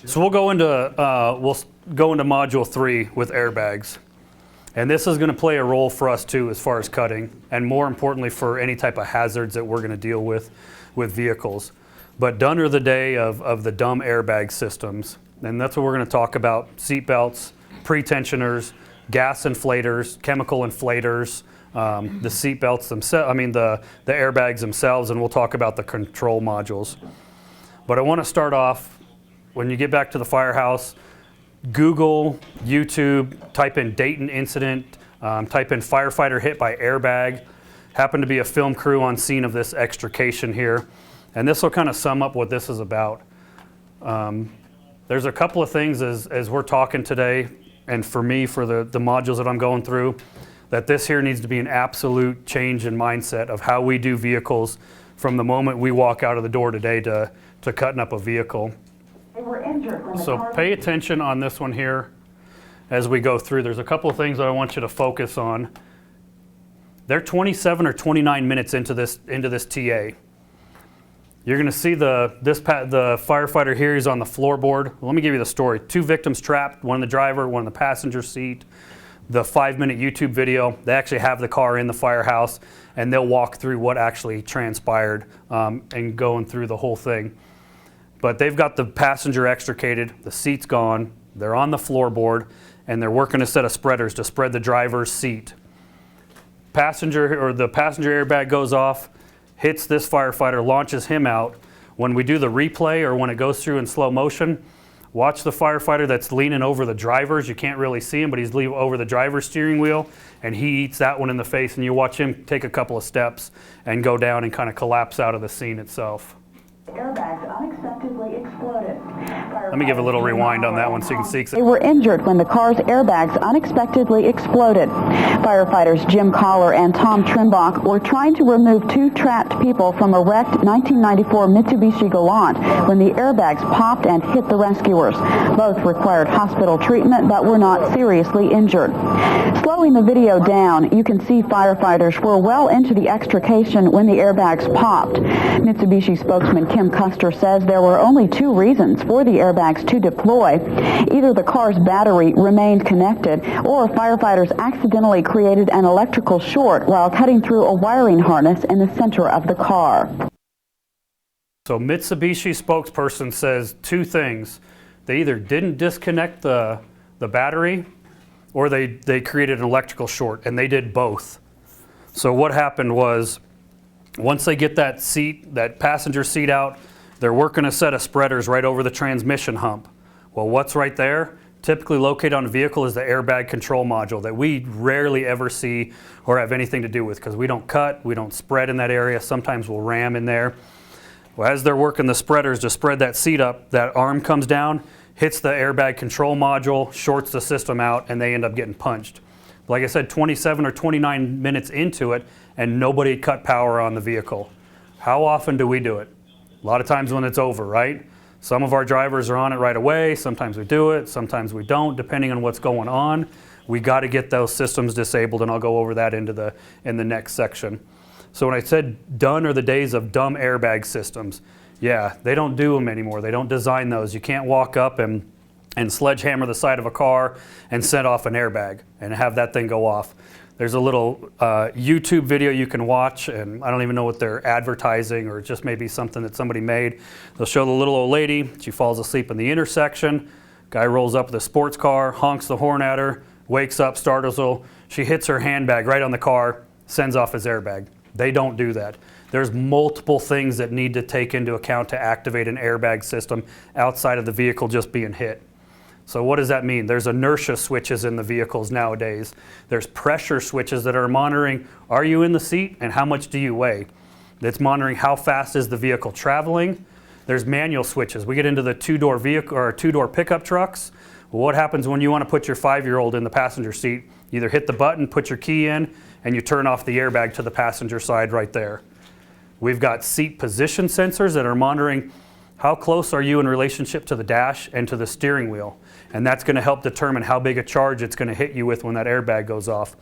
So we'll go into module 3 with airbags. And this is going to play a role for us too as far as cutting, and more importantly for any type of hazards that we're going to deal with vehicles. But done are the day of the dumb airbag systems. And that's what we're going to talk about: seat belts, pre-tensioners, gas inflators, chemical inflators, the seat belts themselves, the airbags themselves, and we'll talk about the control modules. But I want to start off, when you get back to the firehouse, Google, YouTube, type in Dayton incident, type in firefighter hit by airbag. Happened to be a film crew on scene of this extrication here. And this will kind of sum up what this is about. There's a couple of things as we're talking today, and for me, for the modules that I'm going through, that this here needs to be an absolute change in mindset of how we do vehicles from the moment we walk out of the door today to cutting up a vehicle. So pay attention on this one here as we go through. There's a couple of things that I want you to focus on. They're 27 or 29 minutes into this TA. You're going to see the firefighter here. He's on the floorboard. Let me give you the story. 2 victims trapped, one in the driver, one in the passenger seat. The 5-minute YouTube video, they actually have the car in the firehouse, and they'll walk through what actually transpired and going through the whole thing. But they've got the passenger extricated, the seat's gone, they're on the floorboard, and they're working a set of spreaders to spread the driver's seat. The passenger airbag goes off, hits this firefighter, launches him out. When we do the replay or when it goes through in slow motion, watch the firefighter that's leaning over the driver's. You can't really see him, but he's leaning over the driver's steering wheel, and he eats that one in the face, and you watch him take a couple of steps and go down and kind of collapse out of the scene itself. Airbags unexpectedly exploded. Let me give a little rewind on that one so you can see. They were injured when the car's airbags unexpectedly exploded. Firefighters Jim Collar and Tom Trimbach were trying to remove 2 trapped people from a wrecked 1994 Mitsubishi Galant when the airbags popped and hit the rescuers. Both required hospital treatment but were not seriously injured. Slowing the video down, you can see firefighters were well into the extrication when the airbags popped. Mitsubishi spokesman Kim Custer says there were only 2 reasons for the airbags to deploy. Either the car's battery remained connected, or firefighters accidentally created an electrical short while cutting through a wiring harness in the center of the car. So Mitsubishi spokesperson says 2 things. They either didn't disconnect the battery, or they created an electrical short, and they did both. So what happened was, once they get that passenger seat out, they're working a set of spreaders right over the transmission hump. Well, what's right there? Typically located on a vehicle is the airbag control module that we rarely ever see or have anything to do with, because we don't cut, we don't spread in that area. Sometimes we'll ram in there. Well, as they're working the spreaders to spread that seat up, that arm comes down, hits the airbag control module, shorts the system out, and they end up getting punched. Like I said, 27 or 29 minutes into it, and nobody cut power on the vehicle. How often do we do it? A lot of times when it's over, right? Some of our drivers are on it right away. Sometimes we do it, sometimes we don't, depending on what's going on. We got to get those systems disabled, and I'll go over that in the next section. So when I said done are the days of dumb airbag systems, yeah, they don't do them anymore. They don't design those. You can't walk up and sledgehammer the side of a car and set off an airbag and have that thing go off. There's a little YouTube video you can watch, and I don't even know what they're advertising, or just maybe something that somebody made. They'll show the little old lady. She falls asleep in the intersection. Guy rolls up with a sports car, honks the horn at her, wakes up, startles her. She hits her handbag right on the car, sends off his airbag. They don't do that. There's multiple things that need to take into account to activate an airbag system outside of the vehicle just being hit. So what does that mean? There's inertia switches in the vehicles nowadays. There's pressure switches that are monitoring, are you in the seat and how much do you weigh? It's monitoring how fast is the vehicle traveling. There's manual switches. We get into the 2-door vehicle or 2-door pickup trucks. Well, what happens when you want to put your 5-year-old in the passenger seat? You either hit the button, put your key in, and you turn off the airbag to the passenger side right there. We've got seat position sensors that are monitoring how close are you in relationship to the dash and to the steering wheel. And that's going to help determine how big a charge it's going to hit you with when that airbag goes off.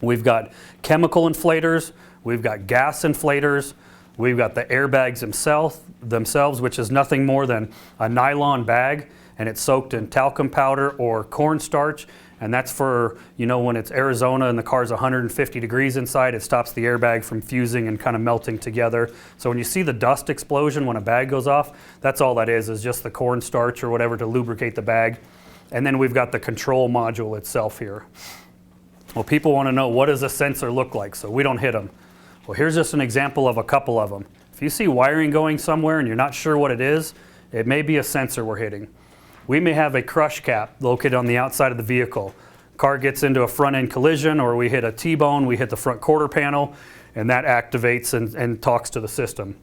We've got chemical inflators, we've got gas inflators, we've got the airbags themselves, which is nothing more than a nylon bag and it's soaked in talcum powder or cornstarch. And that's for, when it's Arizona and the car's 150 degrees inside, it stops the airbag from fusing and kind of melting together. So when you see the dust explosion when a bag goes off, that's all that is just the cornstarch or whatever to lubricate the bag. And then we've got the control module itself here. Well, people want to know, what does a sensor look like so we don't hit them? Well, here's just an example of a couple of them. If you see wiring going somewhere and you're not sure what it is, it may be a sensor we're hitting. We may have a crush cap located on the outside of the vehicle. Car gets into a front end collision, or we hit a T-bone, we hit the front quarter panel, and that activates and talks to the system.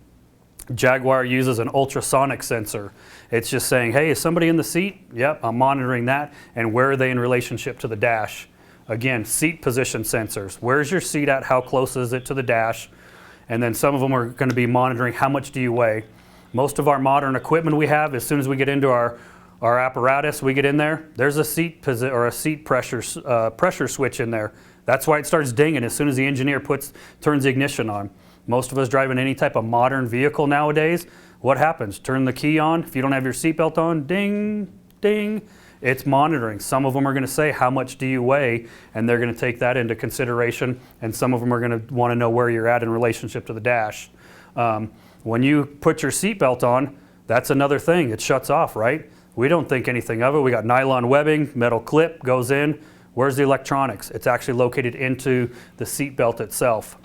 Jaguar uses an ultrasonic sensor. It's just saying, hey, is somebody in the seat? Yep, I'm monitoring that. And where are they in relationship to the dash? Again, seat position sensors. Where's your seat at? How close is it to the dash? And then some of them are going to be monitoring how much do you weigh. Most of our modern equipment we have, as soon as we get into our apparatus, we get in there, there's a seat pressure switch in there. That's why it starts dinging as soon as the engineer turns the ignition on. Most of us driving any type of modern vehicle nowadays, what happens? Turn the key on. If you don't have your seatbelt on, ding, ding. It's monitoring. Some of them are going to say, how much do you weigh? And they're going to take that into consideration. And some of them are going to want to know where you're at in relationship to the dash. When you put your seatbelt on, that's another thing. It shuts off, right? We don't think anything of it. We got nylon webbing, metal clip goes in. Where's the electronics? It's actually located into the seatbelt itself.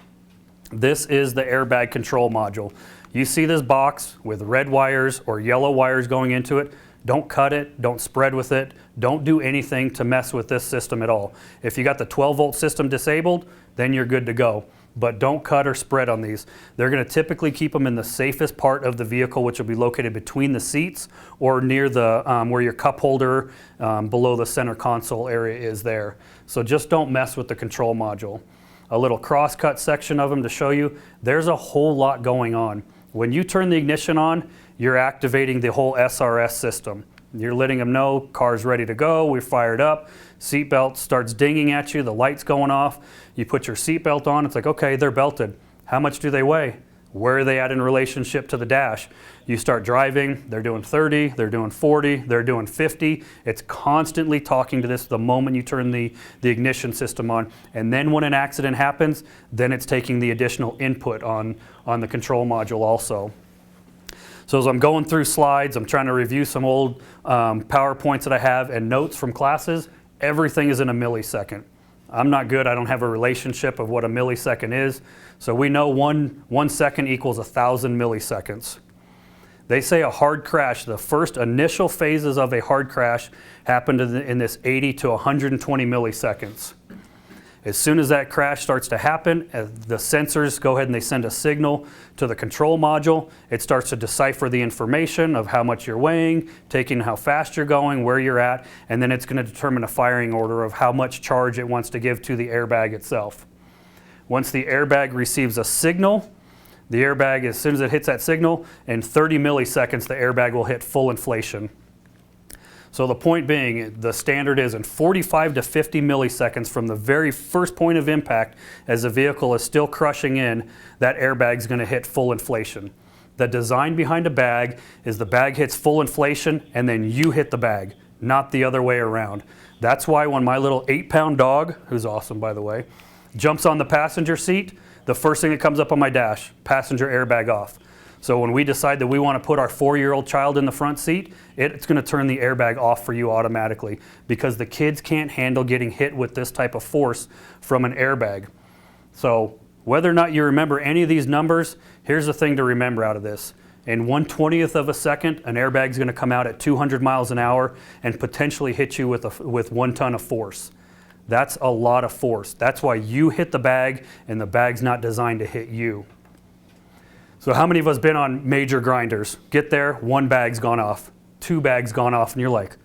This is the airbag control module. You see this box with red wires or yellow wires going into it. Don't cut it, don't spread with it, don't do anything to mess with this system at all. If you got the 12-volt system disabled, then you're good to go. But don't cut or spread on these. They're going to typically keep them in the safest part of the vehicle, which will be located between the seats or near the where your cup holder below the center console area is there. So just don't mess with the control module. A little cross-cut section of them to show you, there's a whole lot going on. When you turn the ignition on, you're activating the whole SRS system. You're letting them know, car's ready to go, we're fired up, seatbelt starts dinging at you, the light's going off, you put your seatbelt on, it's like, okay, they're belted. How much do they weigh? Where are they at in relationship to the dash? You start driving, they're doing 30, they're doing 40, they're doing 50. It's constantly talking to this the moment you turn the ignition system on. And then when an accident happens, then it's taking the additional input on the control module also. So as I'm going through slides, I'm trying to review some old PowerPoints that I have and notes from classes. Everything is in a millisecond. I'm not good. I don't have a relationship of what a millisecond is. So we know one second equals 1,000 milliseconds. They say a hard crash, the first initial phases of a hard crash happened in this 80 to 120 milliseconds. As soon as that crash starts to happen, the sensors go ahead and they send a signal to the control module. It starts to decipher the information of how much you're weighing, taking how fast you're going, where you're at, and then it's going to determine a firing order of how much charge it wants to give to the airbag itself. Once the airbag receives a signal, the airbag, as soon as it hits that signal, in 30 milliseconds, the airbag will hit full inflation. So the point being, the standard is in 45 to 50 milliseconds from the very first point of impact, as the vehicle is still crushing in, that airbag is going to hit full inflation. The design behind a bag is the bag hits full inflation and then you hit the bag, not the other way around. That's why when my little 8-pound dog, who's awesome by the way, jumps on the passenger seat, the first thing that comes up on my dash, passenger airbag off. So when we decide that we want to put our 4-year-old child in the front seat, it's going to turn the airbag off for you automatically because the kids can't handle getting hit with this type of force from an airbag. So whether or not you remember any of these numbers, here's the thing to remember out of this. In 1/20th of a second, an airbag is going to come out at 200 miles an hour and potentially hit you with 1 ton of force. That's a lot of force. That's why you hit the bag and the bag's not designed to hit you. So how many of us been on major grinders? Get there, 1 bag's gone off, 2 bags gone off, and you're like,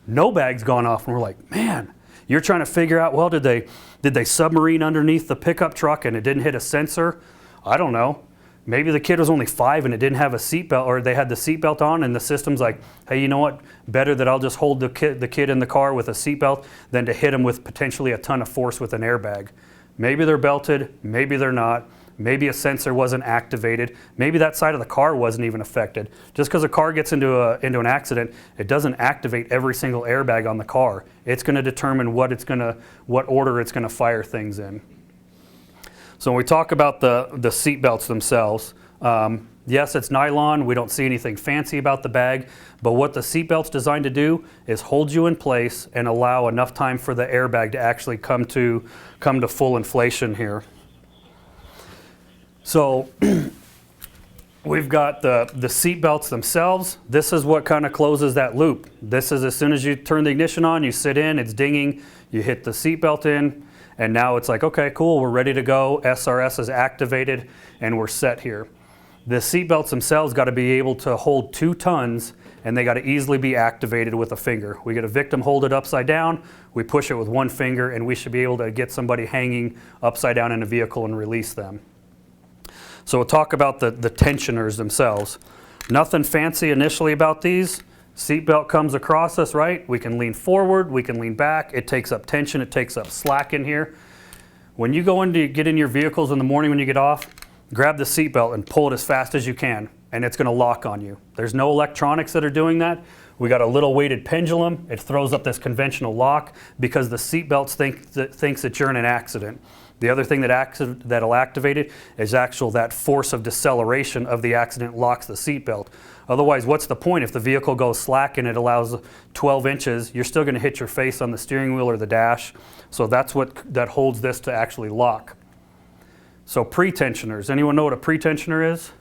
no bag's gone off. And we're like, man, you're trying to figure out, well, did they submarine underneath the pickup truck and it didn't hit a sensor? I don't know. Maybe the kid was only 5 and it didn't have a seatbelt, or they had the seatbelt on and the system's like, hey, you know what? Better that I'll just hold the kid in the car with a seatbelt than to hit him with potentially a ton of force with an airbag. Maybe they're belted, maybe they're not. maybe a sensor wasn't activated, maybe that side of the car wasn't even affected. Just because a car gets into an accident, it doesn't activate every single airbag on the car. It's going to determine what order it's going to fire things in. So when we talk about the seat belts themselves, yes, it's nylon. We don't see anything fancy about the bag, but what the seat belt's designed to do is hold you in place and allow enough time for the airbag to actually come to full inflation here. So we've got the seat belts themselves. This is what kind of closes that loop. This is as soon as you turn the ignition on, you sit in, it's dinging, you hit the seat belt in, and now it's like, okay, cool, we're ready to go. SRS is activated, and we're set here. The seat belts themselves got to be able to hold 2 tons, and they got to easily be activated with a finger. We get a victim hold it upside down, we push it with 1 finger, and we should be able to get somebody hanging upside down in a vehicle and release them. So we'll talk about the tensioners themselves. Nothing fancy initially about these. Seat belt comes across us, right? We can lean forward, we can lean back. It takes up tension, it takes up slack in here. When you go in to get in your vehicles in the morning when you get off, grab the seat belt and pull it as fast as you can, and it's going to lock on you. There's no electronics that are doing that. We got a little weighted pendulum. It throws up this conventional lock because the seat belts thinks that you're in an accident. The other thing that'll activate it is that force of deceleration of the accident locks the seat belt. Otherwise, what's the point if the vehicle goes slack and it allows 12 inches, you're still going to hit your face on the steering wheel or the dash. So that's that holds this to actually lock. So pre-tensioners, anyone know what a pre-tensioner is?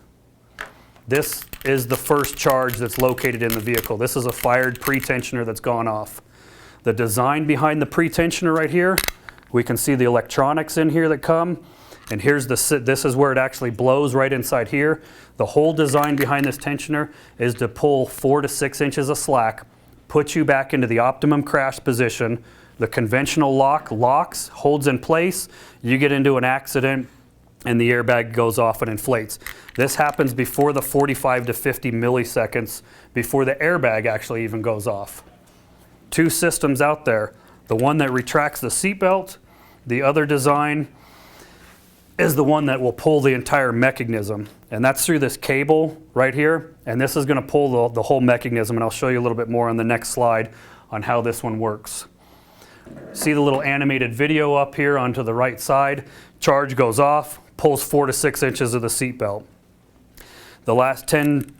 This is the first charge that's located in the vehicle. This is a fired pre-tensioner that's gone off. The design behind the pre-tensioner right here, we can see the electronics in here that come, and this is where it actually blows right inside here. The whole design behind this tensioner is to pull 4 to 6 inches of slack, put you back into the optimum crash position. The conventional lock locks, holds in place, you get into an accident, and the airbag goes off and inflates. This happens before the 45 to 50 milliseconds before the airbag actually even goes off. 2 systems out there. The one that retracts the seatbelt, the other design is the one that will pull the entire mechanism. And that's through this cable right here. And this is going to pull the whole mechanism. And I'll show you a little bit more on the next slide on how this one works. See the little animated video up here onto the right side. Charge goes off, pulls 4 to 6 inches of the seatbelt. The last 10,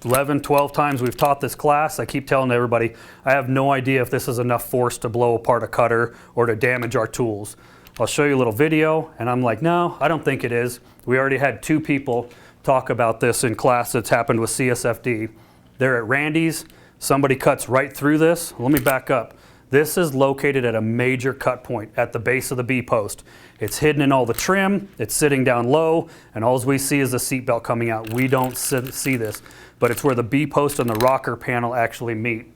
11, 12 times we've taught this class, I keep telling everybody, I have no idea if this is enough force to blow apart a cutter or to damage our tools. I'll show you a little video, and I'm like, no, I don't think it is. We already had 2 people talk about this in class that's happened with CSFD. They're at Randy's, somebody cuts right through this. Let me back up. This is located at a major cut point at the base of the B post. It's hidden in all the trim, it's sitting down low, and all we see is the seatbelt coming out. We don't see this, but it's where the B post and the rocker panel actually meet.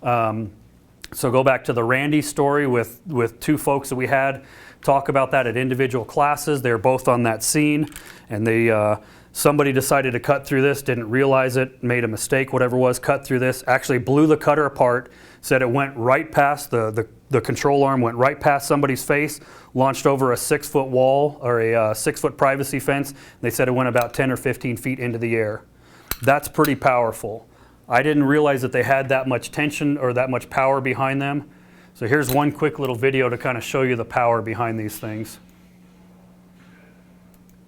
So go back to the Randy story with 2 folks that we had talk about that at individual classes. They were both on that scene, and somebody decided to cut through this, didn't realize it, made a mistake, whatever it was, cut through this, actually blew the cutter apart, said it went right past the control arm, went right past somebody's face, launched over a 6-foot wall or a 6-foot privacy fence. They said it went about 10 or 15 feet into the air. That's pretty powerful. I didn't realize that they had that much tension or that much power behind them. So here's one quick little video to kind of show you the power behind these things.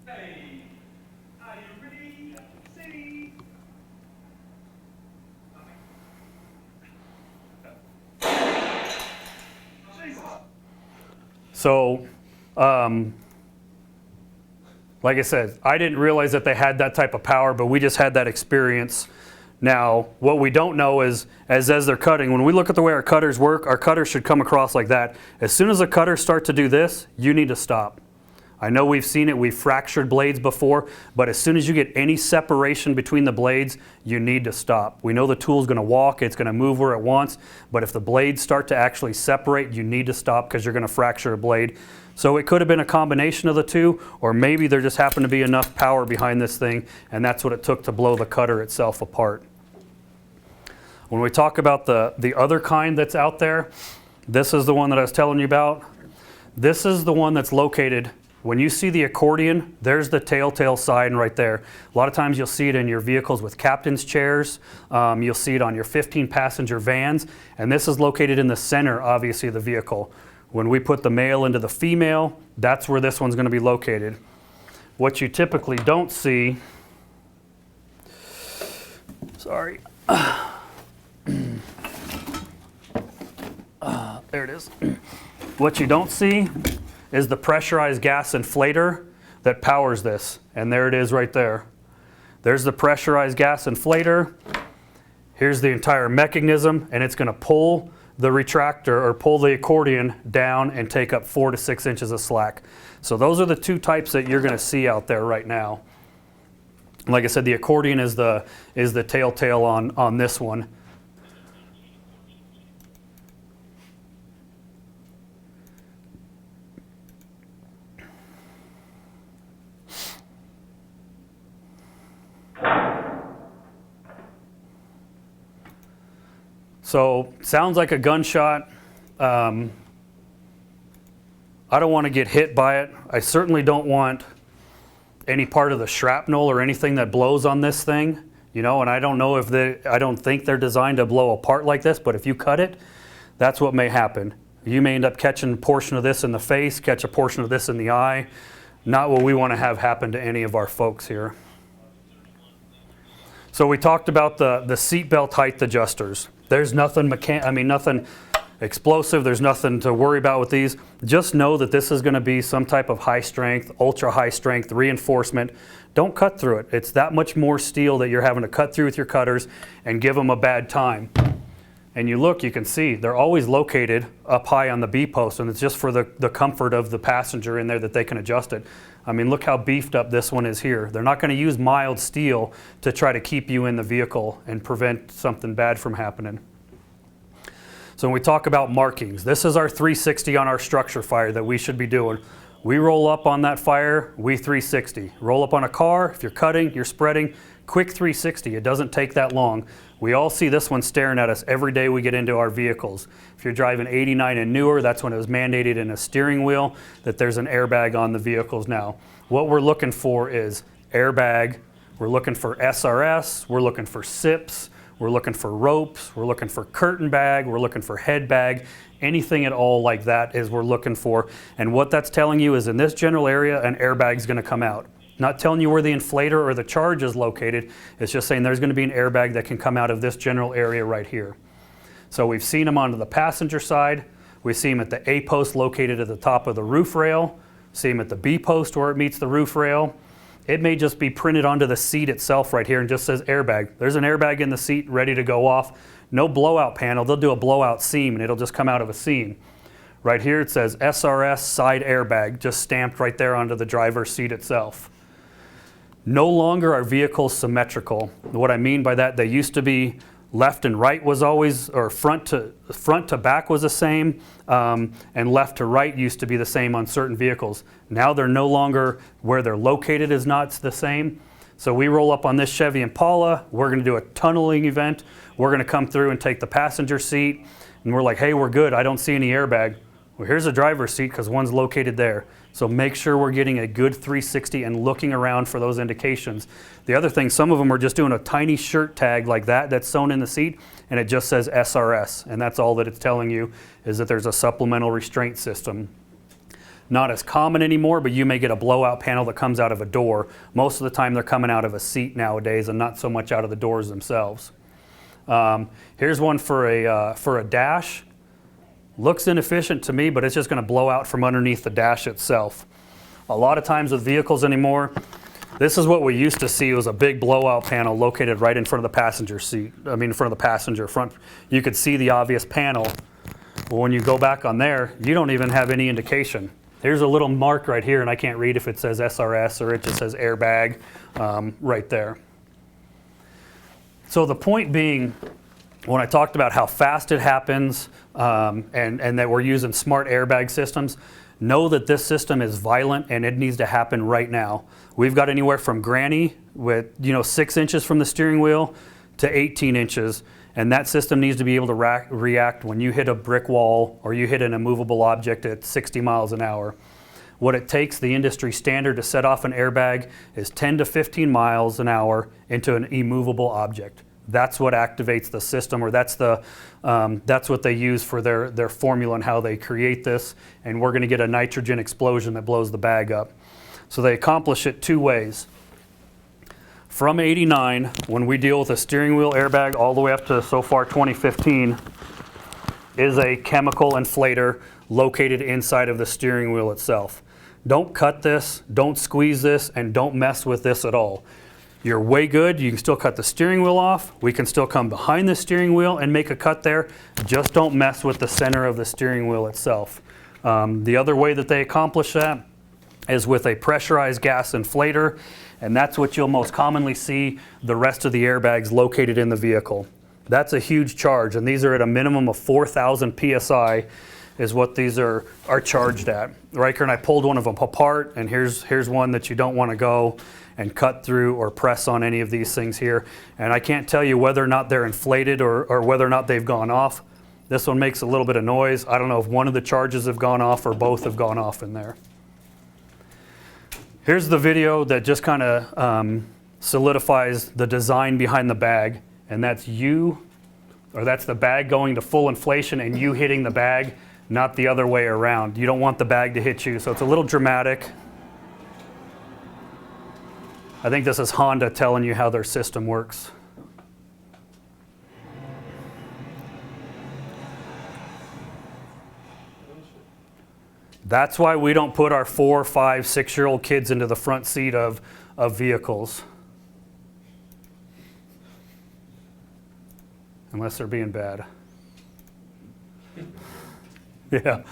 Hey, are you ready? See? Jesus. So, like I said, I didn't realize that they had that type of power, but we just had that experience. Now, what we don't know is, as they're cutting, when we look at the way our cutters work, our cutters should come across like that. As soon as the cutters start to do this, you need to stop. I know we've seen it, we've fractured blades before, but as soon as you get any separation between the blades, you need to stop. We know the tool's going to walk, it's going to move where it wants, but if the blades start to actually separate, you need to stop because you're going to fracture a blade. So it could have been a combination of the 2, or maybe there just happened to be enough power behind this thing, and that's what it took to blow the cutter itself apart. When we talk about the other kind that's out there, this is the one that I was telling you about. This is the one that's located When you see the accordion, there's the telltale sign right there. A lot of times you'll see it in your vehicles with captain's chairs. You'll see it on your 15-passenger vans. And this is located in the center, obviously, of the vehicle. When we put the male into the female, that's where this one's going to be located. What you typically don't see, sorry, there it is. What you don't see is the pressurized gas inflator that powers this. And there it is right there. There's the pressurized gas inflator. Here's the entire mechanism, and it's going to pull the retractor or pull the accordion down and take up 4 to 6 inches of slack. So those are the two types that you're going to see out there right now. Like I said, the accordion is the telltale on this one. So, sounds like a gunshot. I don't want to get hit by it. I certainly don't want any part of the shrapnel or anything that blows on this thing, you know, and I don't know if I don't think they're designed to blow apart like this, but if you cut it, that's what may happen. You may end up catching a portion of this in the face, catch a portion of this in the eye. Not what we want to have happen to any of our folks here. So we talked about the seatbelt height adjusters. There's nothing nothing explosive. There's nothing to worry about with these. Just know that this is going to be some type of high strength, ultra high strength reinforcement. Don't cut through it. It's that much more steel that you're having to cut through with your cutters and give them a bad time. And you look, you can see they're always located up high on the B post, and it's just for the comfort of the passenger in there that they can adjust it. I mean, look how beefed up this one is here. They're not going to use mild steel to try to keep you in the vehicle and prevent something bad from happening. So when we talk about markings, this is our 360 on our structure fire that we should be doing. We roll up on that fire, we 360. Roll up on a car, if you're cutting, you're spreading, quick 360. It doesn't take that long. We all see this one staring at us every day we get into our vehicles. If you're driving 89 and newer, that's when it was mandated in a steering wheel that there's an airbag on the vehicles now. What we're looking for is airbag, we're looking for SRS, we're looking for SIPs, we're looking for ropes, we're looking for curtain bag, we're looking for head bag, anything at all like that is we're looking for. And what that's telling you is in this general area, an airbag's gonna come out. Not telling you where the inflator or the charge is located, it's just saying there's gonna be an airbag that can come out of this general area right here. So we've seen them onto the passenger side, we see them at the A post located at the top of the roof rail, see them at the B post where it meets the roof rail. It may just be printed onto the seat itself right here and just says airbag. There's an airbag in the seat ready to go off. No blowout panel, they'll do a blowout seam and it'll just come out of a seam. Right here it says SRS side airbag, just stamped right there onto the driver's seat itself. No longer are vehicles symmetrical. What I mean by that, they used to be left and right was always, or front to back was the same, and left to right used to be the same on certain vehicles. Now they're no longer, where they're located is not the same. So we roll up on this Chevy Impala, we're gonna do a tunneling event, we're gonna come through and take the passenger seat, and we're like, hey, we're good, I don't see any airbag. Well, here's a driver's seat because one's located there. So make sure we're getting a good 360 and looking around for those indications. The other thing, some of them are just doing a tiny shirt tag like that that's sewn in the seat, and it just says SRS, and that's all that it's telling you is that there's a supplemental restraint system. Not as common anymore, but you may get a blowout panel that comes out of a door. Most of the time they're coming out of a seat nowadays and not so much out of the doors themselves. Here's one for a dash. Looks inefficient to me, but it's just going to blow out from underneath the dash itself. A lot of times with vehicles anymore, this is what we used to see was a big blowout panel located right in front of the passenger seat. I mean, in front of the passenger front. You could see the obvious panel. Well, when you go back on there, you don't even have any indication. Here's a little mark right here, and I can't read if it says SRS or it just says airbag right there. So the point being, when I talked about how fast it happens and that we're using smart airbag systems, know that this system is violent and it needs to happen right now. We've got anywhere from granny with 6 inches from the steering wheel to 18 inches, and that system needs to be able to react when you hit a brick wall or you hit an immovable object at 60 miles an hour. what it takes, the industry standard to set off an airbag is 10 to 15 miles an hour into an immovable object. That's what activates the system, or that's what they use for their formula and how they create this. And we're going to get a nitrogen explosion that blows the bag up. So they accomplish it two ways. From '89, when we deal with a steering wheel airbag, all the way up to so far 2015, is a chemical inflator located inside of the steering wheel itself. Don't cut this, don't squeeze this, and don't mess with this at all. You're way good. You can still cut the steering wheel off. We can still come behind the steering wheel and make a cut there. Just don't mess with the center of the steering wheel itself. The other way that they accomplish that is with a pressurized gas inflator, and that's what you'll most commonly see the rest of the airbags located in the vehicle. That's a huge charge, and these are at a minimum of 4,000 PSI is what these are charged at. Riker and I pulled one of them apart, and here's one that you don't want to go and cut through or press on any of these things here. And I can't tell you whether or not they're inflated or whether or not they've gone off. This one makes a little bit of noise. I don't know if one of the charges have gone off or both have gone off in there. Here's the video that just kind of solidifies the design behind the bag, and that's that's the bag going to full inflation and you hitting the bag, not the other way around. You don't want the bag to hit you, so it's a little dramatic. I think this is Honda telling you how their system works. That's why we don't put our 4, 5, 6-year-old kids into the front seat of vehicles. Unless they're being bad. Yeah.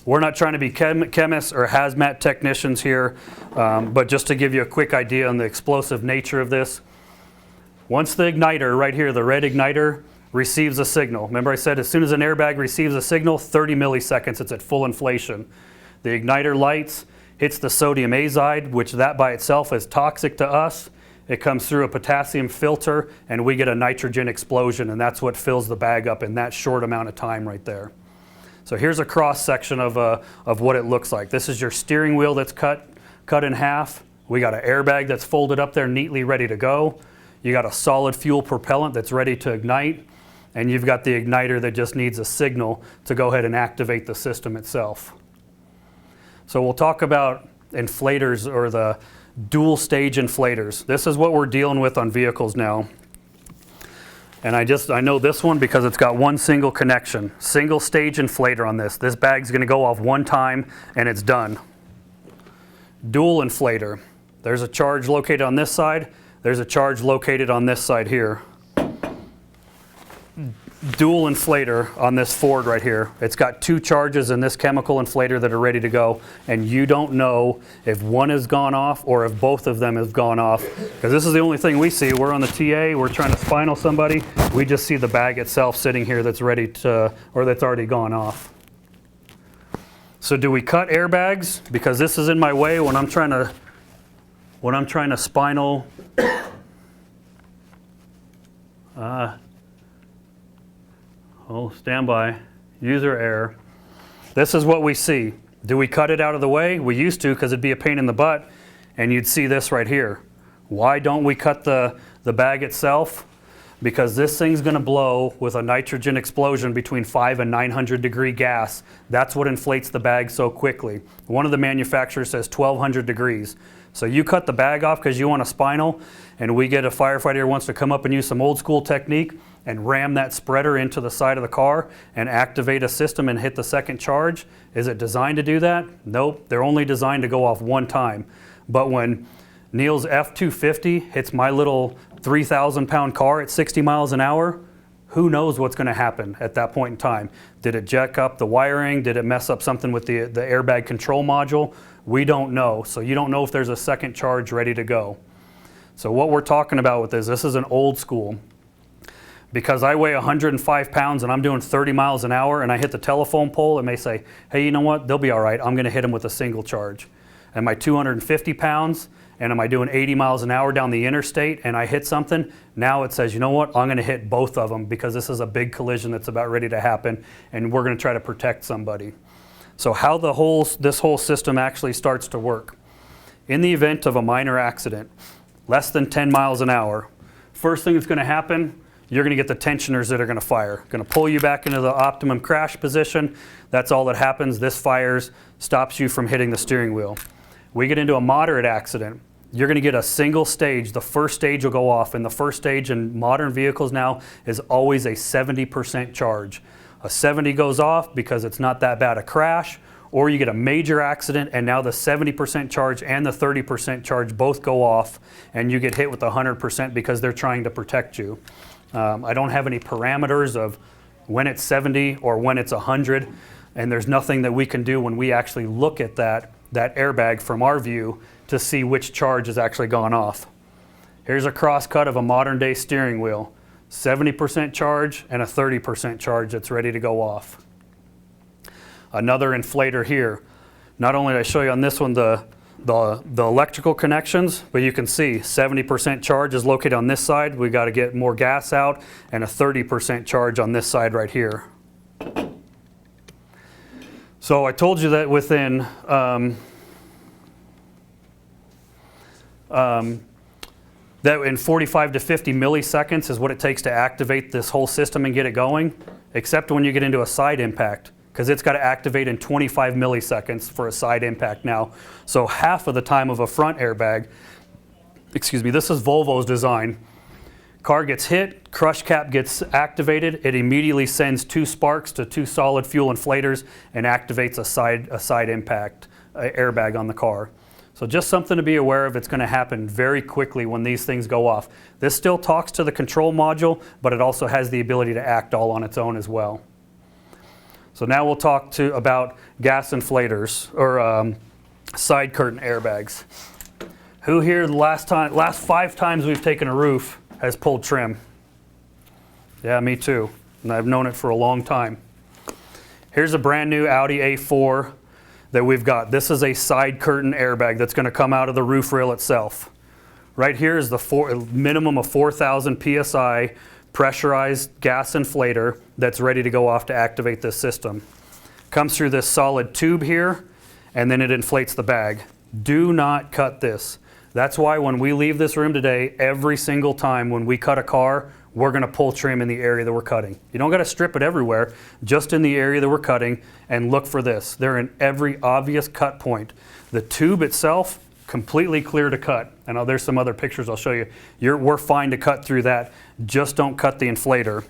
We're not trying to be chemists or hazmat technicians here, but just to give you a quick idea on the explosive nature of this. Once the igniter, right here, the red igniter, receives a signal. Remember I said as soon as an airbag receives a signal, 30 milliseconds, it's at full inflation. The igniter lights, hits the sodium azide, which that by itself is toxic to us. It comes through a potassium filter, and we get a nitrogen explosion, and that's what fills the bag up in that short amount of time right there. So here's a cross section of what it looks like. This is your steering wheel that's cut in half. We got an airbag that's folded up there neatly ready to go. You got a solid fuel propellant that's ready to ignite, and you've got the igniter that just needs a signal to go ahead and activate the system itself. So we'll talk about inflators, or the dual stage inflators. This is what we're dealing with on vehicles now. And I know this one because it's got one single connection. Single stage inflator on this. This bag's going to go off one time and it's done. Dual inflator. There's a charge located on this side. There's a charge located on this side here. Dual inflator on this Ford right here. It's got two charges in this chemical inflator that are ready to go, and you don't know if one has gone off or if both of them have gone off, because this is the only thing we see. We're on the TA, we're trying to spinal somebody, we just see the bag itself sitting here that's ready to, or that's already gone off. So do we cut airbags? Because this is in my way when I'm trying to spinal stand by. User error. This is what we see. Do we cut it out of the way? We used to, because it'd be a pain in the butt, and you'd see this right here. Why don't we cut the bag itself? Because this thing's going to blow with a nitrogen explosion between 5 and 900 degree gas. That's what inflates the bag so quickly. One of the manufacturers says 1200 degrees. So you cut the bag off because you want a spinal, and we get a firefighter who wants to come up and use some old school technique and ram that spreader into the side of the car and activate a system and hit the second charge. Is it designed to do that? Nope, they're only designed to go off one time. But when Neil's F-250 hits my little 3,000 pound car at 60 miles an hour, who knows what's going to happen at that point in time? Did it jack up the wiring? Did it mess up something with the airbag control module? We don't know. So you don't know if there's a second charge ready to go. So what we're talking about with this is an old school. Because I weigh 105 pounds and I'm doing 30 miles an hour and I hit the telephone pole, it may say, hey, you know what? They'll be all right. I'm going to hit them with a single charge. Am I 250 pounds and am I doing 80 miles an hour down the interstate and I hit something? Now it says, you know what? I'm going to hit both of them because this is a big collision that's about ready to happen and we're going to try to protect somebody. So how this whole system actually starts to work. In the event of a minor accident, less than 10 miles an hour, first thing that's going to happen, you're going to get the tensioners that are going to fire. Going to pull you back into the optimum crash position. That's all that happens. This fires, stops you from hitting the steering wheel. We get into a moderate accident, you're going to get a single stage. The first stage will go off, and the first stage in modern vehicles now is always a 70% charge. A 70 goes off because it's not that bad a crash, or you get a major accident and now the 70% charge and the 30% charge both go off and you get hit with 100% because they're trying to protect you. I don't have any parameters of when it's 70 or when it's 100, and there's nothing that we can do when we actually look at that airbag from our view to see which charge has actually gone off. Here's a cross-cut of a modern day steering wheel. 70% charge and a 30% charge that's ready to go off. Another inflator here. Not only did I show you on this one the electrical connections, but you can see 70% charge is located on this side. We got to get more gas out, and a 30% charge on this side right here. So I told you that within that in 45 to 50 milliseconds is what it takes to activate this whole system and get it going, except when you get into a side impact, because it's got to activate in 25 milliseconds for a side impact now. So half of the time of a front airbag, excuse me, this is Volvo's design. Car gets hit, crush cap gets activated, it immediately sends 2 sparks to 2 solid fuel inflators and activates a side impact airbag on the car. So just something to be aware of. It's going to happen very quickly when these things go off. This still talks to the control module, but it also has the ability to act all on its own as well. So now we'll talk about gas inflators or side curtain airbags. Who here the last 5 times we've taken a roof has pulled trim? Yeah, me too. And I've known it for a long time. Here's a brand new Audi A4 that we've got. This is a side curtain airbag that's going to come out of the roof rail itself. Right here is the minimum of 4,000 PSI pressurized gas inflator that's ready to go off to activate this system. Comes through this solid tube here, and then it inflates the bag. Do not cut this. That's why when we leave this room today, every single time when we cut a car, we're going to pull trim in the area that we're cutting. You don't got to strip it everywhere, just in the area that we're cutting, and look for this. They're in every obvious cut point. The tube itself, completely clear to cut. And there's some other pictures I'll show you. We're fine to cut through that. Just don't cut the inflator.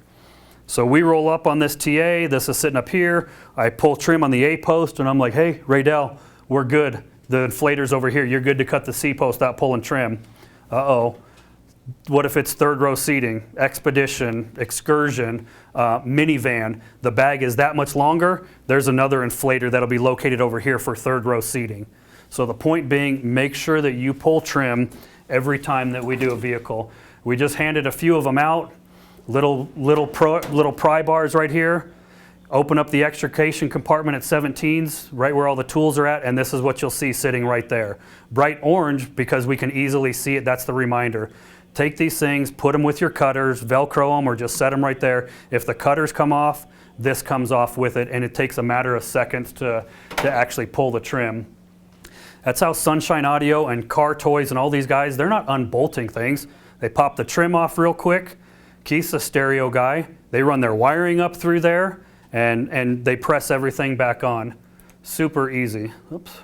So we roll up on this TA. This is sitting up here. I pull trim on the A post, and I'm like, hey, Raydell, we're good. The inflator's over here. You're good to cut the C post without pulling trim. Uh-oh. What if it's third row seating, expedition, excursion, minivan? The bag is that much longer. There's another inflator that'll be located over here for third row seating. So the point being, make sure that you pull trim every time that we do a vehicle. We just handed a few of them out. Little pry bars right here. Open up the extrication compartment at 17s, right where all the tools are at, and this is what you'll see sitting right there. Bright orange, because we can easily see it. That's the reminder. Take these things, put them with your cutters, Velcro them, or just set them right there. If the cutters come off, this comes off with it, and it takes a matter of seconds to actually pull the trim. That's how Sunshine Audio and Car Toys and all these guys, they're not unbolting things. They pop the trim off real quick. Keith's a stereo guy. They run their wiring up through there, and they press everything back on. Super easy. Oops.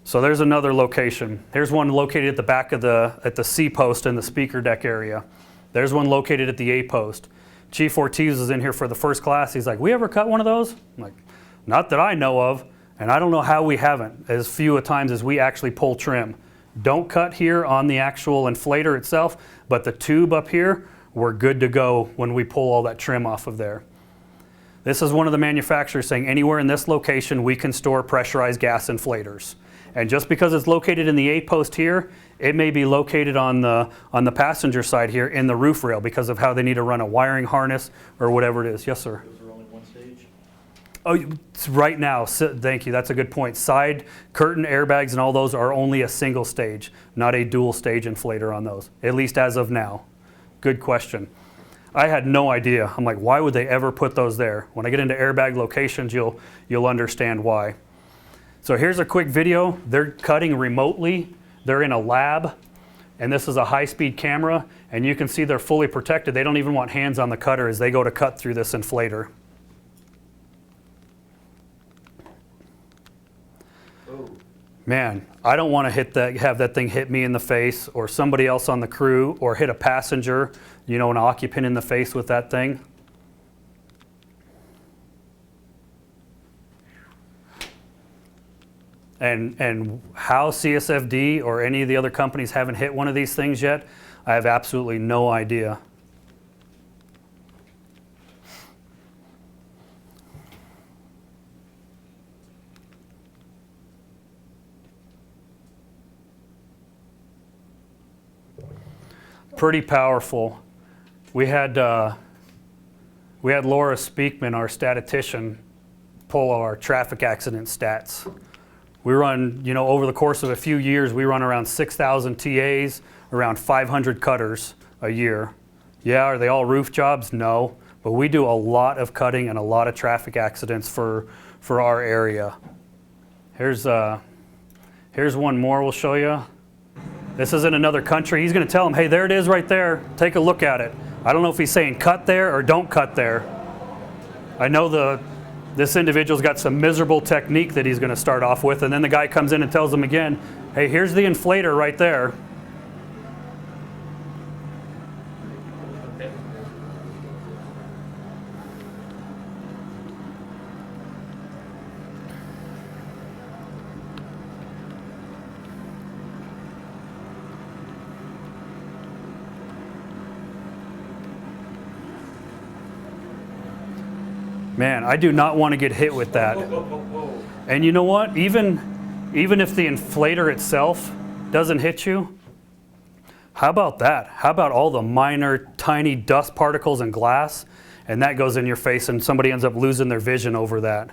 So there's another location. Here's one located at the back of at the C post in the speaker deck area. There's one located at the A post. Chief Ortiz is in here for the first class. He's like, we ever cut one of those? I'm like, not that I know of, and I don't know how we haven't, as few a times as we actually pull trim. Don't cut here on the actual inflator itself, but the tube up here, we're good to go when we pull all that trim off of there. This is one of the manufacturers saying anywhere in this location we can store pressurized gas inflators. And just because it's located in the A post here, it may be located on the passenger side here in the roof rail because of how they need to run a wiring harness or whatever it is. Yes, sir? Those are only one stage? Oh, it's right now, thank you, that's a good point. Side curtain airbags and all those are only a single stage, not a dual stage inflator on those, at least as of now. Good question. I had no idea. I'm like, why would they ever put those there? When I get into airbag locations, you'll understand why. So here's a quick video. They're cutting remotely. They're in a lab, and this is a high-speed camera, and you can see they're fully protected. They don't even want hands on the cutter as they go to cut through this inflator. Man, I don't want to have that thing hit me in the face or somebody else on the crew or hit a passenger, you know, an occupant in the face with that thing. And how CSFD or any of the other companies haven't hit one of these things yet, I have absolutely no idea. Pretty powerful. We had Laura Speakman, our statistician, pull our traffic accident stats. We run, you know, over the course of a few years, we run around 6,000 TAs, around 500 cutters a year. Yeah, are they all roof jobs? No, but we do a lot of cutting and a lot of traffic accidents for our area. Here's one more we'll show you. This is in another country. He's going to tell them, hey, there it is right there. Take a look at it. I don't know if he's saying cut there or don't cut there. I know this individual's got some miserable technique that he's going to start off with, and then the guy comes in and tells him again, hey, here's the inflator right there. Man, I do not want to get hit with that. And you know what? Even if the inflator itself doesn't hit you, how about that? How about all the minor, tiny dust particles and glass, and that goes in your face and somebody ends up losing their vision over that?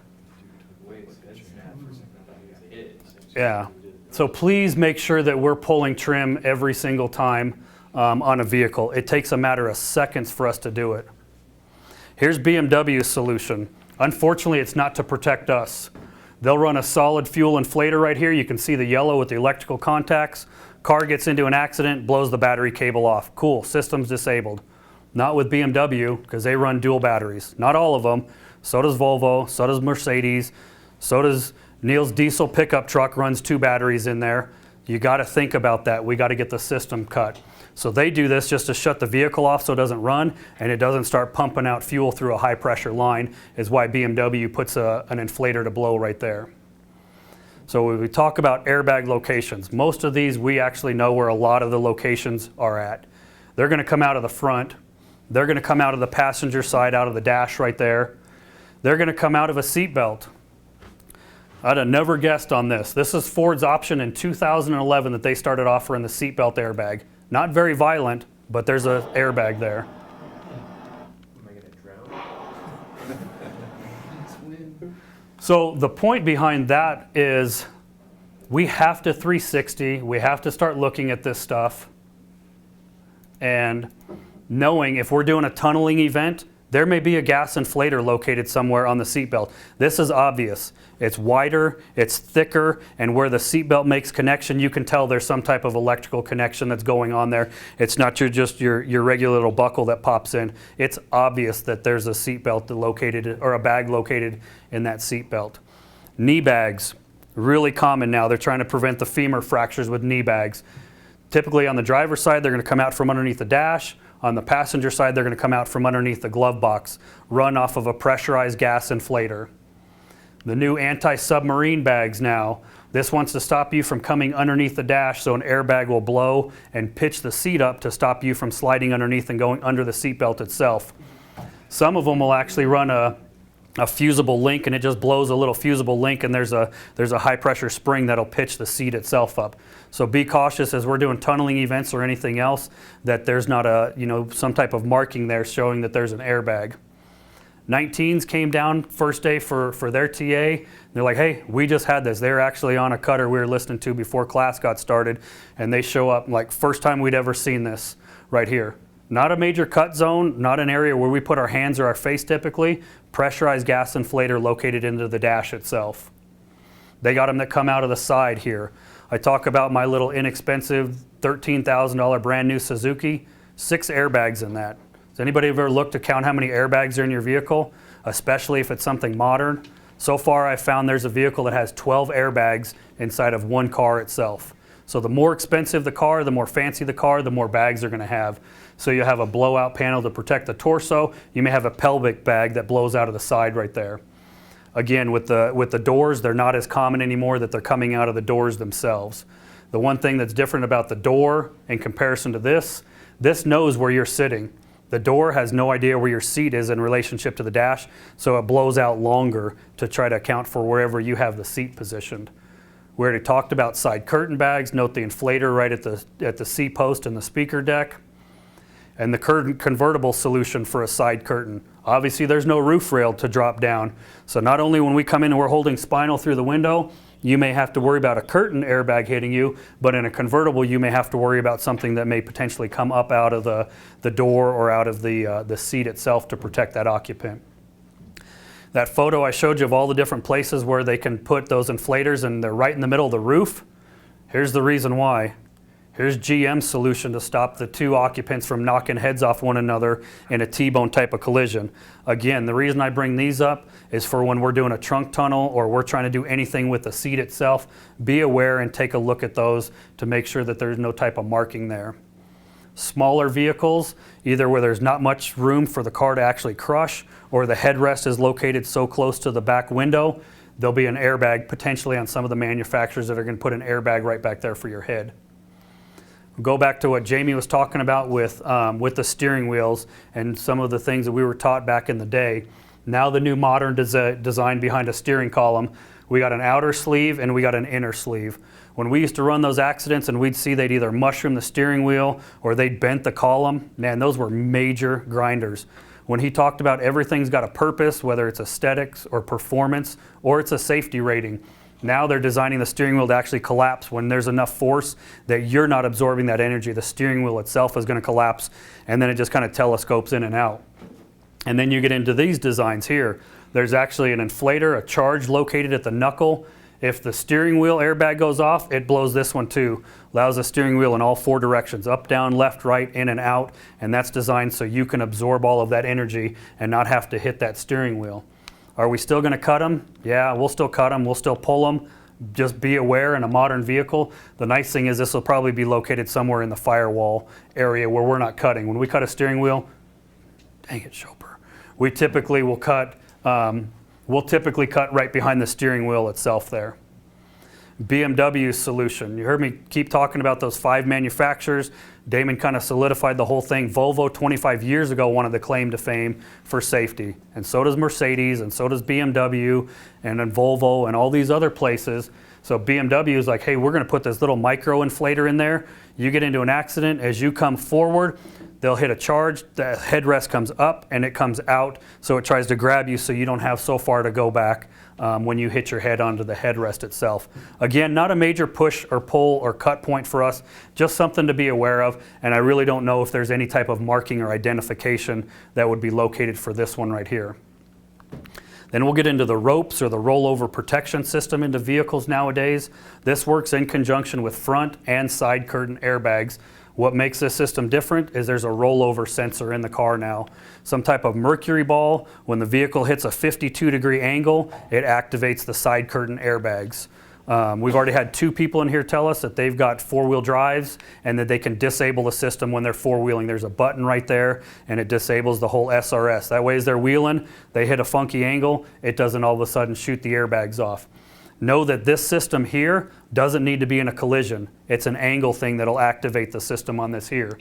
Yeah. So please make sure that we're pulling trim every single time on a vehicle. It takes a matter of seconds for us to do it. Here's BMW's solution. Unfortunately, it's not to protect us. They'll run a solid fuel inflator right here. You can see the yellow with the electrical contacts. Car gets into an accident, blows the battery cable off. Cool, system's disabled. Not with BMW, because they run dual batteries. Not all of them. So does Volvo, so does Mercedes, so does Neil's diesel pickup truck runs 2 batteries in there. You got to think about that. We got to get the system cut. So they do this just to shut the vehicle off so it doesn't run and it doesn't start pumping out fuel through a high pressure line, is why BMW puts an inflator to blow right there. So when we talk about airbag locations, most of these we actually know where a lot of the locations are at. They're going to come out of the front. They're going to come out of the passenger side, out of the dash right there. They're going to come out of a seatbelt. I'd have never guessed on this. This is Ford's option in 2011 that they started offering the seatbelt airbag. Not very violent, but there's an airbag there. Am I going to drown? So the point behind that is we have to 360. We have to start looking at this stuff and knowing if we're doing a tunneling event, there may be a gas inflator located somewhere on the seatbelt. This is obvious. It's wider, it's thicker, and where the seatbelt makes connection, you can tell there's some type of electrical connection that's going on there. It's not just your regular little buckle that pops in. It's obvious that there's a seatbelt located, or a bag located in that seatbelt. Knee bags, really common now. They're trying to prevent the femur fractures with knee bags. Typically on the driver's side, they're going to come out from underneath the dash. On the passenger side, they're going to come out from underneath the glove box, run off of a pressurized gas inflator. The new anti-submarine bags now, this wants to stop you from coming underneath the dash, so an airbag will blow and pitch the seat up to stop you from sliding underneath and going under the seatbelt itself. Some of them will actually run a fusible link, and it just blows a little fusible link, and there's a high pressure spring that'll pitch the seat itself up. So be cautious as we're doing tunneling events or anything else that there's not some type of marking there showing that there's an airbag. 19s came down first day for their TA. They're like, hey, we just had this. They're actually on a cutter we were listening to before class got started, and they show up like first time we'd ever seen this right here. Not a major cut zone, not an area where we put our hands or our face typically. Pressurized gas inflator located into the dash itself. They got them that come out of the side here. I talk about my little inexpensive $13,000 brand new Suzuki, 6 airbags in that. Has anybody ever looked to count how many airbags are in your vehicle, especially if it's something modern? So far I've found there's a vehicle that has 12 airbags inside of one car itself. So the more expensive the car, the more fancy the car, the more bags they're going to have. So you have a blowout panel to protect the torso. You may have a pelvic bag that blows out of the side right there. Again, with the doors, they're not as common anymore that they're coming out of the doors themselves. The one thing that's different about the door in comparison to this knows where you're sitting. The door has no idea where your seat is in relationship to the dash, so it blows out longer to try to account for wherever you have the seat positioned. We already talked about side curtain bags. Note the inflator right at the seat post and the speaker deck. And the curtain convertible solution for a side curtain. Obviously there's no roof rail to drop down. So not only when we come in and we're holding spinal through the window, you may have to worry about a curtain airbag hitting you, but in a convertible you may have to worry about something that may potentially come up out of the door or out of the seat itself to protect that occupant. That photo I showed you of all the different places where they can put those inflators and they're right in the middle of the roof. Here's the reason why. Here's GM's solution to stop the 2 occupants from knocking heads off one another in a T-bone type of collision. Again, the reason I bring these up is for when we're doing a trunk tunnel or we're trying to do anything with the seat itself, be aware and take a look at those to make sure that there's no type of marking there. Smaller vehicles, either where there's not much room for the car to actually crush or the headrest is located so close to the back window, there'll be an airbag potentially on some of the manufacturers that are going to put an airbag right back there for your head. Go back to what Jamie was talking about with the steering wheels and some of the things that we were taught back in the day. Now the new modern design behind a steering column, we got an outer sleeve and we got an inner sleeve. When we used to run those accidents and we'd see they'd either mushroom the steering wheel or they'd bent the column, man, those were major grinders. When he talked about everything's got a purpose, whether it's aesthetics or performance or it's a safety rating, now they're designing the steering wheel to actually collapse when there's enough force that you're not absorbing that energy. The steering wheel itself is going to collapse and then it just kind of telescopes in and out. And then you get into these designs here. There's actually an inflator, a charge located at the knuckle. If the steering wheel airbag goes off, it blows this one too. Allows the steering wheel in all 4 directions, up, down, left, right, in and out. And that's designed so you can absorb all of that energy and not have to hit that steering wheel. Are we still going to cut them? Yeah, we'll still cut them. We'll still pull them. Just be aware in a modern vehicle. The nice thing is this will probably be located somewhere in the firewall area where we're not cutting. When we cut a steering wheel, dang it, Chopper. We typically will cut, right behind the steering wheel itself there. BMW's solution. You heard me keep talking about those 5 manufacturers. Damon kind of solidified the whole thing. Volvo 25 years ago wanted the claim to fame for safety. And so does Mercedes, and so does BMW, and then Volvo, and all these other places. So BMW is like, hey, we're going to put this little micro inflator in there. You get into an accident, as you come forward, they'll hit a charge, the headrest comes up and it comes out, so it tries to grab you so you don't have so far to go back when you hit your head onto the headrest itself. Again, not a major push or pull or cut point for us, just something to be aware of, and I really don't know if there's any type of marking or identification that would be located for this one right here. Then we'll get into the ropes or the rollover protection system into vehicles nowadays. This works in conjunction with front and side curtain airbags. What makes this system different is there's a rollover sensor in the car now. Some type of mercury ball, when the vehicle hits a 52-degree angle, it activates the side curtain airbags. We've already had 2 people in here tell us that they've got 4-wheel drives and that they can disable the system when they're 4-wheeling. There's a button right there and it disables the whole SRS. That way as they're wheeling, they hit a funky angle, it doesn't all of a sudden shoot the airbags off. Know that this system here doesn't need to be in a collision. It's an angle thing that'll activate the system on this here.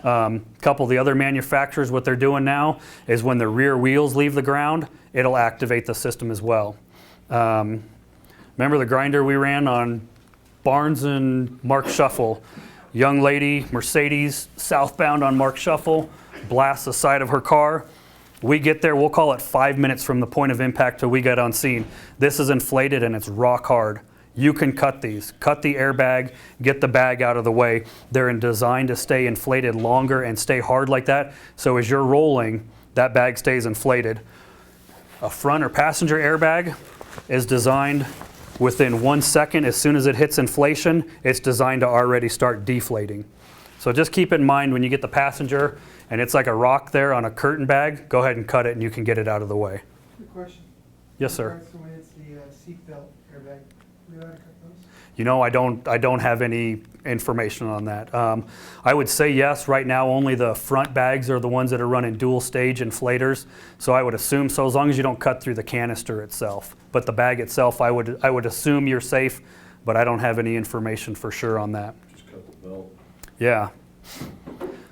A couple of the other manufacturers, what they're doing now is when the rear wheels leave the ground, it'll activate the system as well. Remember the grinder we ran on Barnes and Mark Shuffle? Young lady, Mercedes, southbound on Mark Shuffle, blasts the side of her car. We get there, we'll call it 5 minutes from the point of impact till we get on scene. This is inflated and it's rock hard. You can cut these. Cut the airbag, get the bag out of the way. They're designed to stay inflated longer and stay hard like that. So as you're rolling, that bag stays inflated. A front or passenger airbag is designed within 1 second. As soon as it hits inflation, it's designed to already start deflating. So just keep it in mind when you get the passenger and it's like a rock there on a curtain bag, go ahead and cut it and you can get it out of the way. Good question. Yes, sir. In regards to when it's the seatbelt airbag, we ought to cut those? You know, I don't have any information on that. I would say yes. Right now, only the front bags are the ones that are running dual stage inflators. So I would assume so, as long as you don't cut through the canister itself. But the bag itself, I would assume you're safe, but I don't have any information for sure on that. Just cut the belt. Yeah.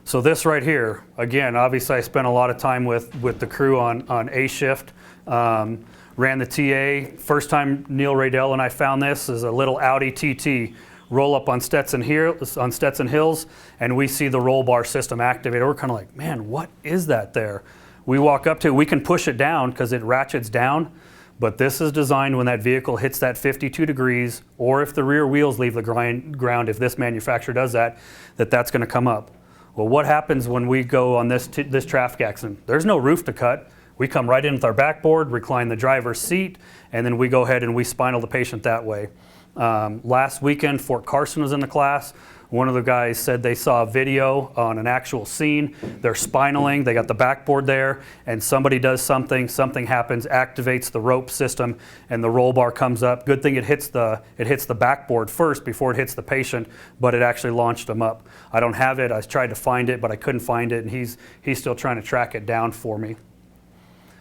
So this right here, again, obviously I spent a lot of time with the crew on A shift. Ran the TA. First time Neil Radell and I found this is a little Audi TT. Roll up on Stetson Hills, and we see the roll bar system activated. We're kind of like, man, what is that there? We walk up to it. We can push it down because it ratchets down, but this is designed when that vehicle hits that 52 degrees, or if the rear wheels leave the ground, if this manufacturer does that, that's going to come up. Well, what happens when we go on this traffic accident? There's no roof to cut. We come right in with our backboard, recline the driver's seat, and then we go ahead and we spinal the patient that way. Last weekend, Fort Carson was in the class. One of the guys said they saw a video on an actual scene. They're spinaling, they got the backboard there, and somebody does something happens, activates the rope system, and the roll bar comes up. Good thing it hits the backboard first before it hits the patient, but it actually launched him up. I don't have it. I tried to find it, but I couldn't find it, and he's still trying to track it down for me.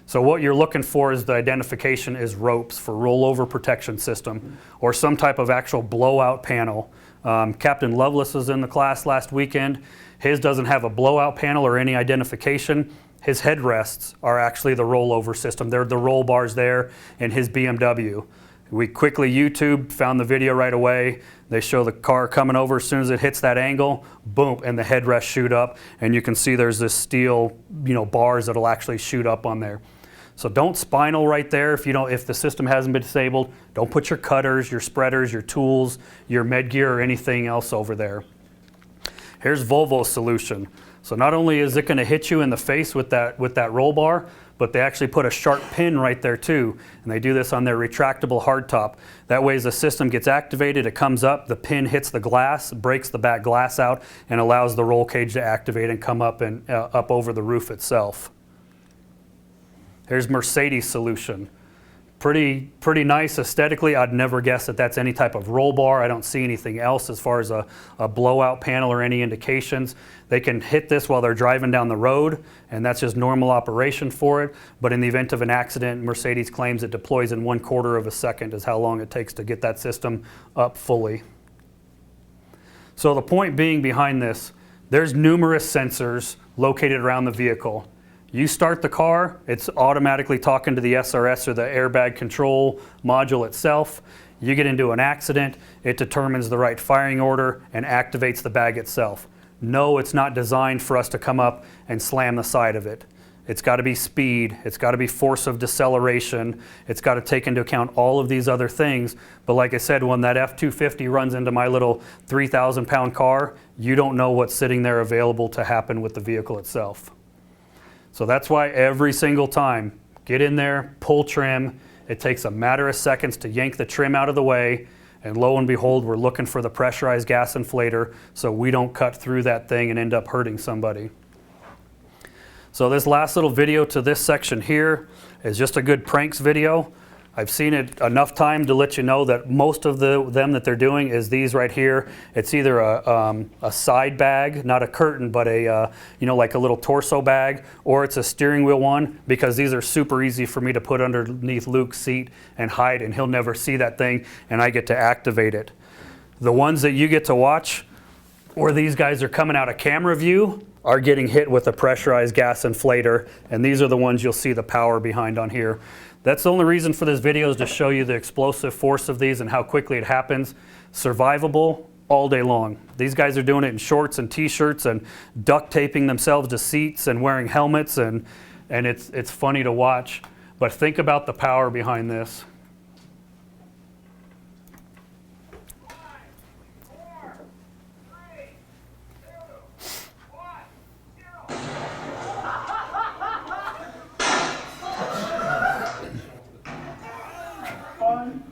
So what you're looking for is the identification is ropes for rollover protection system or some type of actual blowout panel. Captain Lovelace was in the class last weekend. His doesn't have a blowout panel or any identification. His headrests are actually the rollover system. They're the roll bars there in his BMW. We quickly YouTube, found the video right away. They show the car coming over. As soon as it hits that angle, boom, and the headrests shoot up. And you can see there's this steel, bars that'll actually shoot up on there. So don't spinal right there if the system hasn't been disabled. Don't put your cutters, your spreaders, your tools, your med gear, or anything else over there. Here's Volvo's solution. So not only is it going to hit you in the face with that roll bar, but they actually put a sharp pin right there too. And they do this on their retractable hardtop. That way as the system gets activated, it comes up, the pin hits the glass, breaks the back glass out, and allows the roll cage to activate and come up and up over the roof itself. Here's Mercedes solution. Pretty nice aesthetically. I'd never guess that that's any type of roll bar. I don't see anything else as far as a blowout panel or any indications. They can hit this while they're driving down the road, and that's just normal operation for it. But in the event of an accident, Mercedes claims it deploys in 1/4 of a second is how long it takes to get that system up fully. So the point being behind this, there's numerous sensors located around the vehicle. You start the car, it's automatically talking to the SRS or the airbag control module itself. You get into an accident, it determines the right firing order and activates the bag itself. No, it's not designed for us to come up and slam the side of it. It's got to be speed, it's got to be force of deceleration, it's got to take into account all of these other things. But like I said, when that F-250 runs into my little 3,000-pound car, you don't know what's sitting there available to happen with the vehicle itself. So that's why every single time, get in there, pull trim. It takes a matter of seconds to yank the trim out of the way, and lo and behold, we're looking for the pressurized gas inflator so we don't cut through that thing and end up hurting somebody. So this last little video to this section here is just a good pranks video. I've seen it enough time to let you know that most of them that they're doing is these right here. It's either a side bag, not a curtain, but a like a little torso bag, or it's a steering wheel one, because these are super easy for me to put underneath Luke's seat and hide, and he'll never see that thing, and I get to activate it. The ones that you get to watch, where these guys are coming out of camera view, are getting hit with a pressurized gas inflator, and these are the ones you'll see the power behind on here. That's the only reason for this video, is to show you the explosive force of these and how quickly it happens. Survivable all day long. These guys are doing it in shorts and t-shirts and duct taping themselves to seats and wearing helmets, and it's funny to watch. But think about the power behind this. One.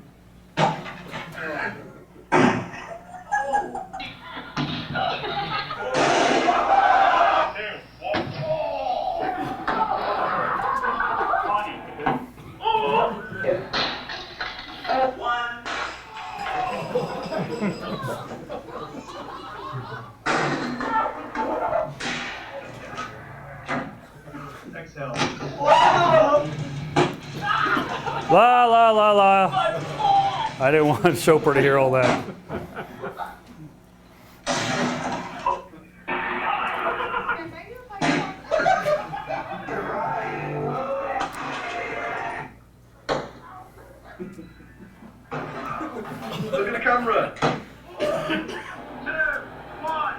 Exhale. La la la la. I didn't want Chopper to hear all that. Look at the camera. 2, 1.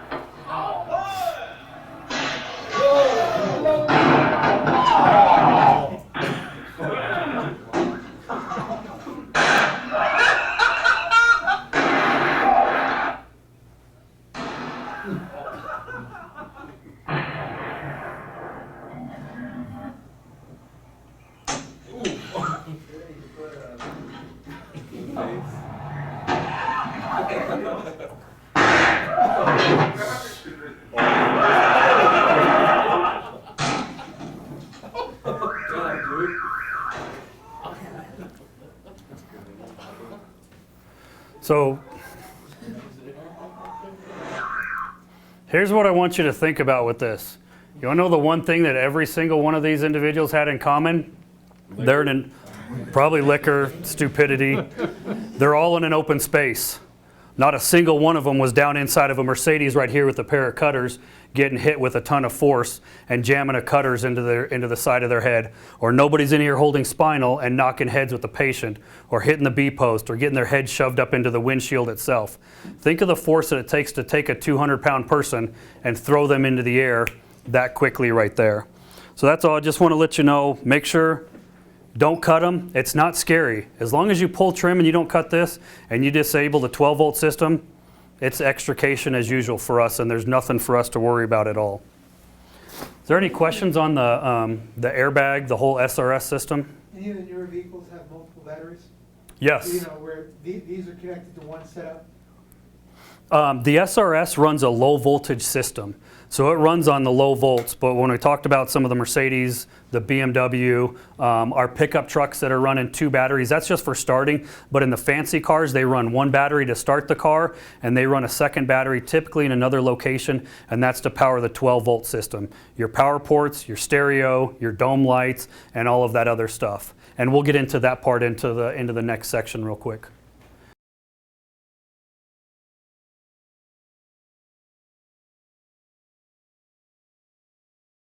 So here's what I want you to think about with this. You want to know the one thing that every single one of these individuals had in common? They're in probably liquor, stupidity. They're all in an open space. Not a single one of them was down inside of a Mercedes right here with a pair of cutters getting hit with a ton of force and jamming a cutters into the side of their head. Or nobody's in here holding spinal and knocking heads with the patient or hitting the B-post or getting their head shoved up into the windshield itself. Think of the force that it takes to take a 200-pound person and throw them into the air that quickly right there. So that's all. I just want to let you know, make sure don't cut them. It's not scary. As long as you pull trim and you don't cut this and you disable the 12-volt system, it's extrication as usual for us, and there's nothing for us to worry about at all. Is there any questions on the airbag, the whole SRS system? Any of the newer vehicles have multiple batteries? Yes. You know, where these are connected to one setup? The SRS runs a low voltage system. So it runs on the low volts, but when we talked about some of the Mercedes, the BMW, our pickup trucks that are running 2 batteries, that's just for starting. But in the fancy cars, they run 1 battery to start the car, and they run a second battery typically in another location, and that's to power the 12-volt system. Your power ports, your stereo, your dome lights, and all of that other stuff. And we'll get into that part into the next section real quick.